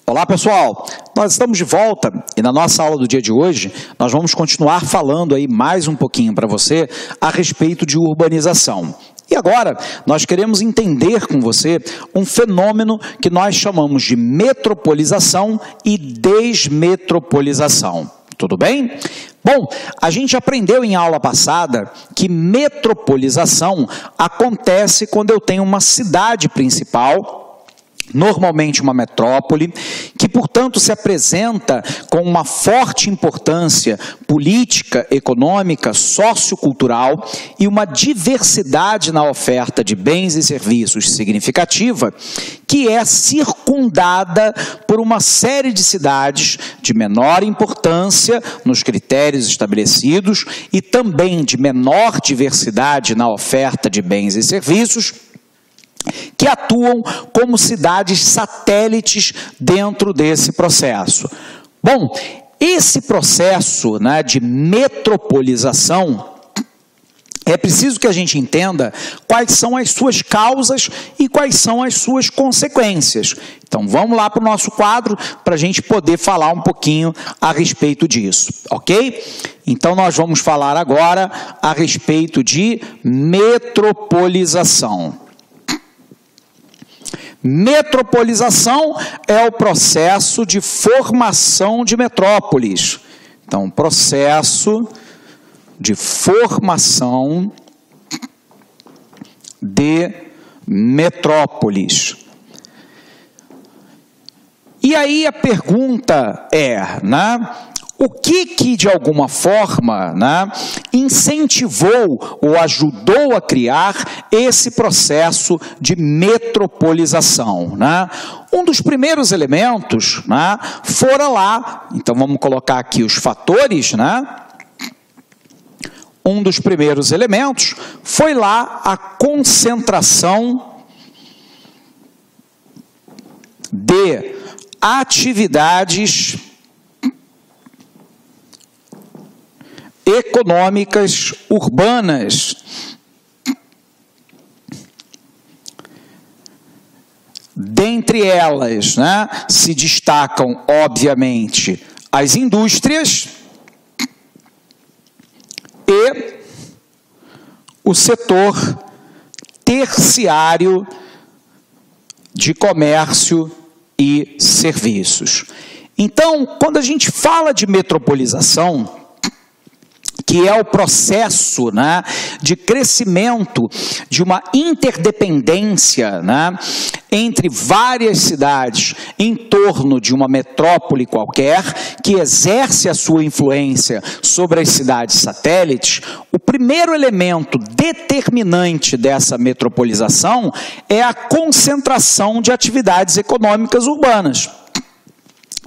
Olá pessoal, nós estamos de volta e na nossa aula do dia de hoje nós vamos continuar falando aí mais um pouquinho para você a respeito de urbanização. E agora nós queremos entender com você um fenômeno que nós chamamos de metropolização e desmetropolização. Tudo bem? Bom, a gente aprendeu em aula passada que metropolização acontece quando eu tenho uma cidade principal, normalmente uma metrópole, que, portanto, se apresenta com uma forte importância política, econômica, sociocultural e uma diversidade na oferta de bens e serviços significativa, que é circundada por uma série de cidades de menor importância nos critérios estabelecidos e também de menor diversidade na oferta de bens e serviços, que atuam como cidades satélites dentro desse processo. Bom, esse processo, né, de metropolização, é preciso que a gente entenda quais são as suas causas e quais são as suas consequências. Então, vamos lá para o nosso quadro para a gente poder falar um pouquinho a respeito disso, ok? Então, nós vamos falar agora a respeito de metropolização. Metropolização é o processo de formação de metrópoles. Então, processo de formação de metrópoles. E aí a pergunta é, né? O que de alguma forma, né, incentivou ou ajudou a criar esse processo de metropolização, né? Um dos primeiros elementos, né, fora lá, então vamos colocar aqui os fatores, né? Um dos primeiros elementos foi lá a concentração de atividades econômicas urbanas. Dentre elas, né, se destacam, obviamente, as indústrias e o setor terciário de comércio e serviços. Então, quando a gente fala de metropolização, que é o processo, né, de crescimento de uma interdependência, né, entre várias cidades em torno de uma metrópole qualquer, que exerce a sua influência sobre as cidades satélites, o primeiro elemento determinante dessa metropolização é a concentração de atividades econômicas urbanas.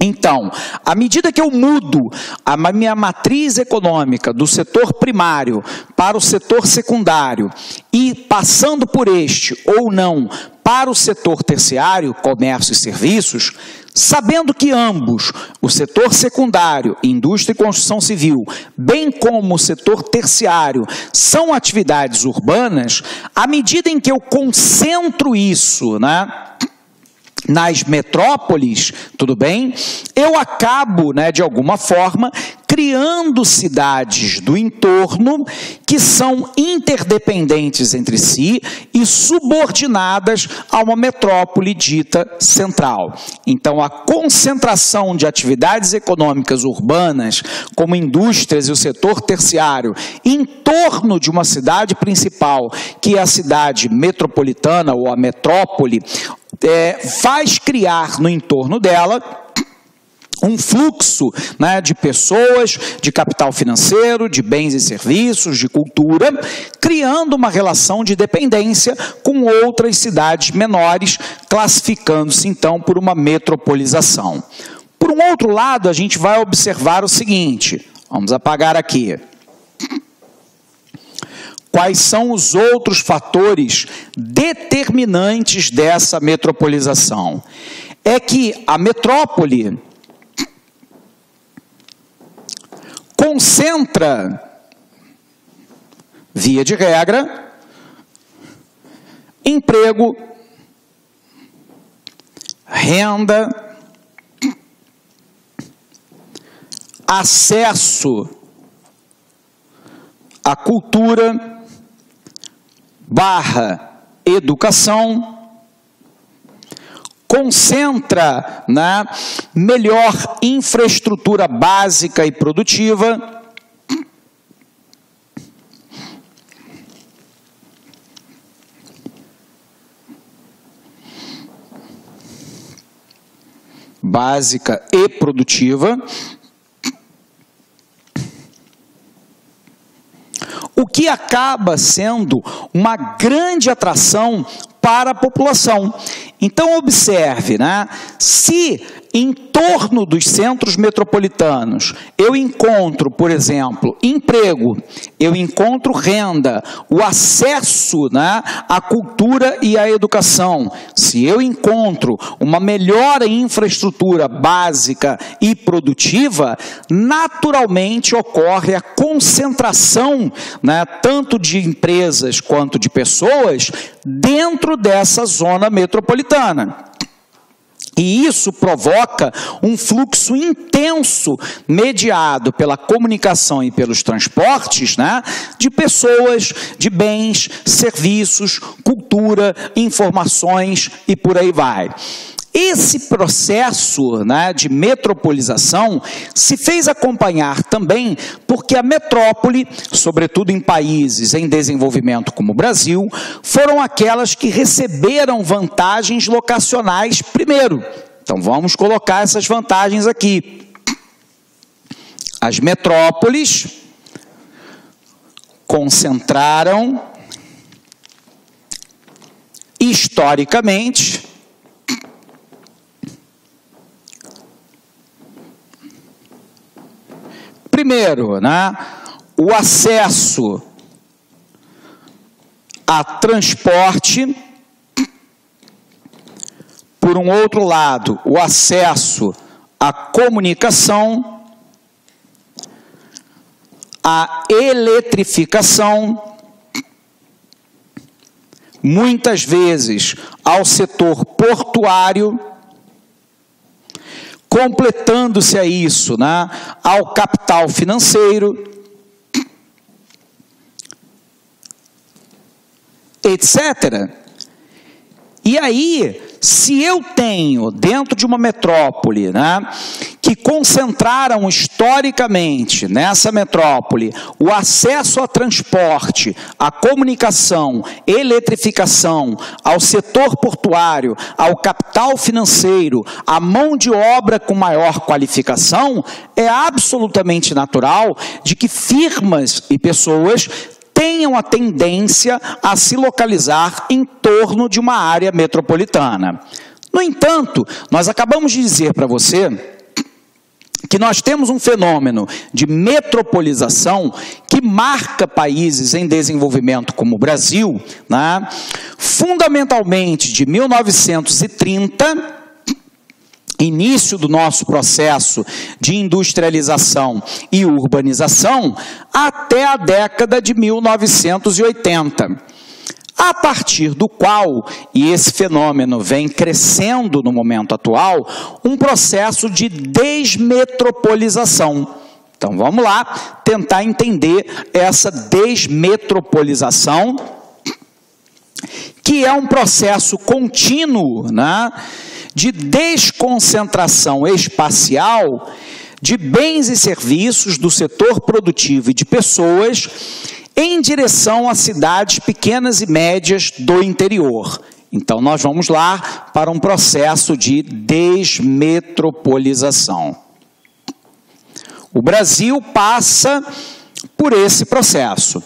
Então, à medida que eu mudo a minha matriz econômica do setor primário para o setor secundário e passando por este ou não para o setor terciário, comércio e serviços, sabendo que ambos, o setor secundário, indústria e construção civil, bem como o setor terciário, são atividades urbanas, à medida em que eu concentro isso, né, nas metrópoles, tudo bem? Eu acabo, né, de alguma forma, criando cidades do entorno que são interdependentes entre si e subordinadas a uma metrópole dita central. Então, a concentração de atividades econômicas urbanas, como indústrias e o setor terciário, em torno de uma cidade principal, que é a cidade metropolitana ou a metrópole, faz criar no entorno dela um fluxo, né, de pessoas, de capital financeiro, de bens e serviços, de cultura, criando uma relação de dependência com outras cidades menores, classificando-se então por uma metropolização. Por um outro lado, a gente vai observar o seguinte, vamos apagar aqui. Quais são os outros fatores determinantes dessa metropolização? É que a metrópole concentra, via de regra, emprego, renda, acesso à cultura / educação, concentra na melhor infraestrutura básica e produtiva, o que acaba sendo uma grande atração para a população. Então, observe, né? Se em torno dos centros metropolitanos eu encontro, por exemplo, emprego, eu encontro renda, o acesso, né, à cultura e à educação, se eu encontro uma melhor infraestrutura básica e produtiva, naturalmente ocorre a concentração, né, tanto de empresas quanto de pessoas dentro dessa zona metropolitana. E isso provoca um fluxo intenso, mediado pela comunicação e pelos transportes, né, de pessoas, de bens, serviços, cultura, informações e por aí vai. Esse processo, né, de metropolização se fez acompanhar também porque a metrópole, sobretudo em países em desenvolvimento como o Brasil, foram aquelas que receberam vantagens locacionais primeiro. Então vamos colocar essas vantagens aqui. As metrópoles concentraram historicamente primeiro, né, o acesso a transporte, por um outro lado, o acesso à comunicação, à eletrificação, muitas vezes ao setor portuário, completando-se a isso, né, ao capital financeiro, etc. E aí, se eu tenho dentro de uma metrópole, né, que concentraram historicamente nessa metrópole o acesso a transporte, a comunicação, eletrificação, ao setor portuário, ao capital financeiro, à mão de obra com maior qualificação, é absolutamente natural de que firmas e pessoas tenham a tendência a se localizar em torno de uma área metropolitana. No entanto, nós acabamos de dizer para você que nós temos um fenômeno de metropolização que marca países em desenvolvimento como o Brasil, né, fundamentalmente de 1930, início do nosso processo de industrialização e urbanização, até a década de 1980. A partir do qual, e esse fenômeno vem crescendo no momento atual, um processo de desmetropolização. Então vamos lá tentar entender essa desmetropolização, que é um processo contínuo, né, de desconcentração espacial de bens e serviços do setor produtivo e de pessoas em direção a cidades pequenas e médias do interior. Então, nós vamos lá para um processo de desmetropolização. O Brasil passa por esse processo.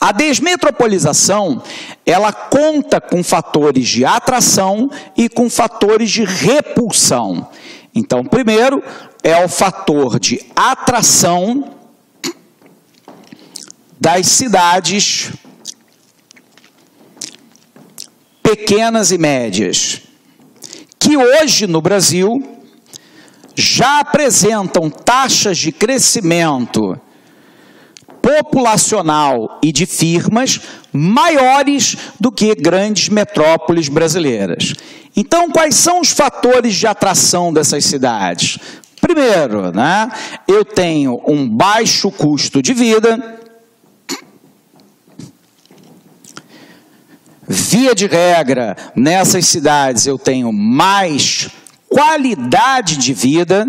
A desmetropolização, ela conta com fatores de atração e com fatores de repulsão. Então, primeiro, é o fator de atração das cidades pequenas e médias, que hoje no Brasil já apresentam taxas de crescimento populacional e de firmas maiores do que grandes metrópoles brasileiras. Então, quais são os fatores de atração dessas cidades? primeiro, né, eu tenho um baixo custo de vida. Via de regra, nessas cidades eu tenho mais qualidade de vida,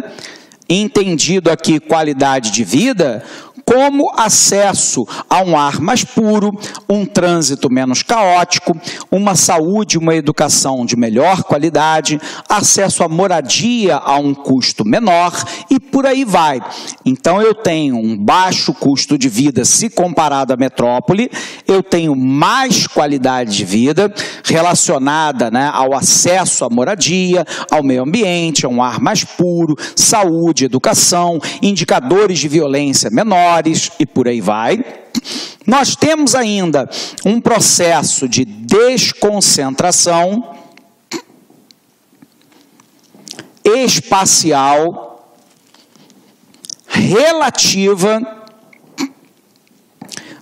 entendido aqui qualidade de vida como acesso a um ar mais puro, um trânsito menos caótico, uma saúde e uma educação de melhor qualidade, acesso à moradia a um custo menor e por aí vai. Então eu tenho um baixo custo de vida se comparado à metrópole, eu tenho mais qualidade de vida relacionada, né, ao acesso à moradia, ao meio ambiente, a um ar mais puro, saúde, educação, indicadores de violência menores, e por aí vai. Nós temos ainda um processo de desconcentração espacial relativa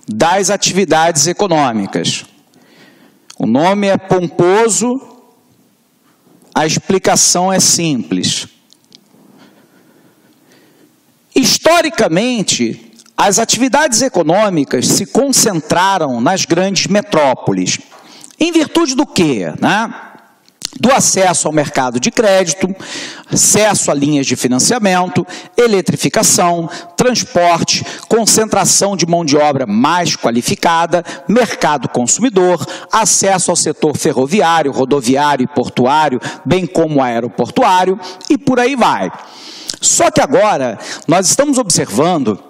das atividades econômicas. O nome é pomposo, a explicação é simples. Historicamente, as atividades econômicas se concentraram nas grandes metrópoles. Em virtude do quê? Né? Do acesso ao mercado de crédito, acesso a linhas de financiamento, eletrificação, transporte, concentração de mão de obra mais qualificada, mercado consumidor, acesso ao setor ferroviário, rodoviário e portuário, bem como aeroportuário, e por aí vai. Só que agora nós estamos observando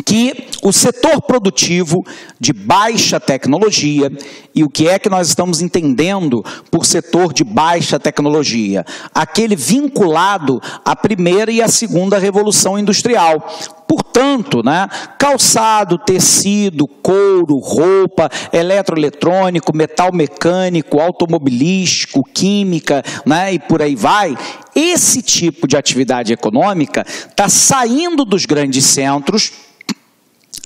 que o setor produtivo de baixa tecnologia, e o que é que nós estamos entendendo por setor de baixa tecnologia? Aquele vinculado à primeira e à segunda revolução industrial. Portanto, né, calçado, tecido, couro, roupa, eletroeletrônico, metal mecânico, automobilístico, química, né, e por aí vai, esse tipo de atividade econômica está saindo dos grandes centros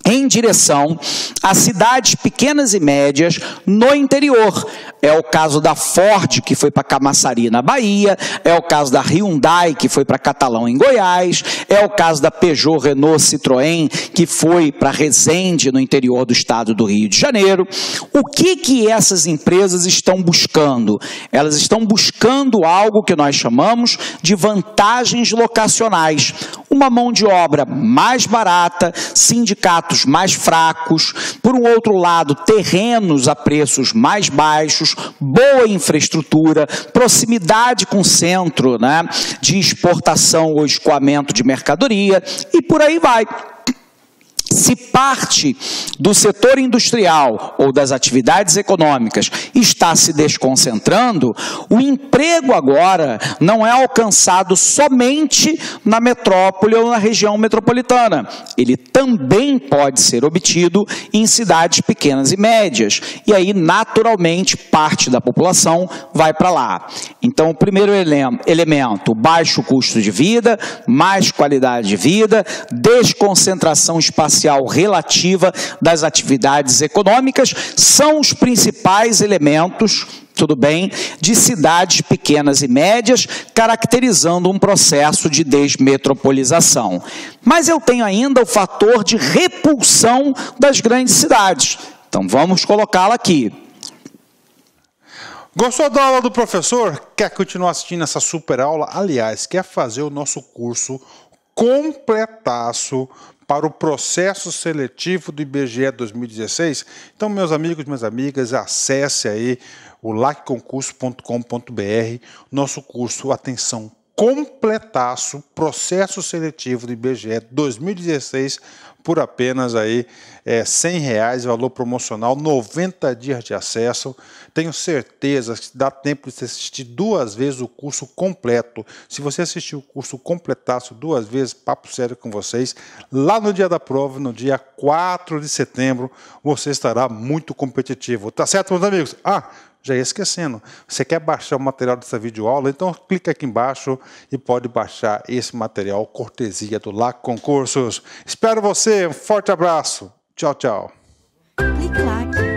em direção a cidades pequenas e médias no interior. É o caso da Ford, que foi para Camaçari, na Bahia, é o caso da Hyundai, que foi para Catalão, em Goiás, é o caso da Peugeot, Renault, Citroën, que foi para Resende, no interior do estado do Rio de Janeiro. O que essas empresas estão buscando? Elas estão buscando algo que nós chamamos de vantagens locacionais. Uma mão de obra mais barata, sindicatos mais fracos, por um outro lado, terrenos a preços mais baixos, boa infraestrutura, proximidade com o centro, né, de exportação ou escoamento de mercadoria, e por aí vai. Se parte do setor industrial ou das atividades econômicas está se desconcentrando, o emprego agora não é alcançado somente na metrópole ou na região metropolitana. Ele também pode ser obtido em cidades pequenas e médias. E aí, naturalmente, parte da população vai para lá. Então, o primeiro elemento, baixo custo de vida, mais qualidade de vida, desconcentração espacial relativa das atividades econômicas, são os principais elementos, tudo bem, de cidades pequenas e médias, caracterizando um processo de desmetropolização. Mas eu tenho ainda o fator de repulsão das grandes cidades. Então vamos colocá-la aqui. Gostou da aula do professor? Quer continuar assistindo essa super aula? Aliás, quer fazer o nosso curso completaço para o processo seletivo do IBGE 2016? Então, meus amigos, minhas amigas, acesse aí o lacconcurso.com.br, nosso curso, atenção, completaço, processo seletivo do IBGE 2016, por apenas aí R$100, valor promocional, 90 dias de acesso. Tenho certeza que dá tempo de você assistir 2 vezes o curso completo. Se você assistir o curso completaço 2 vezes, papo sério com vocês, lá no dia da prova, no dia 4 de setembro, você estará muito competitivo. Tá certo, meus amigos? Já ia esquecendo, você quer baixar o material dessa videoaula? Então clica aqui embaixo e pode baixar esse material, cortesia do LAC Concursos. Espero você, um forte abraço, tchau, tchau. Clique LAC.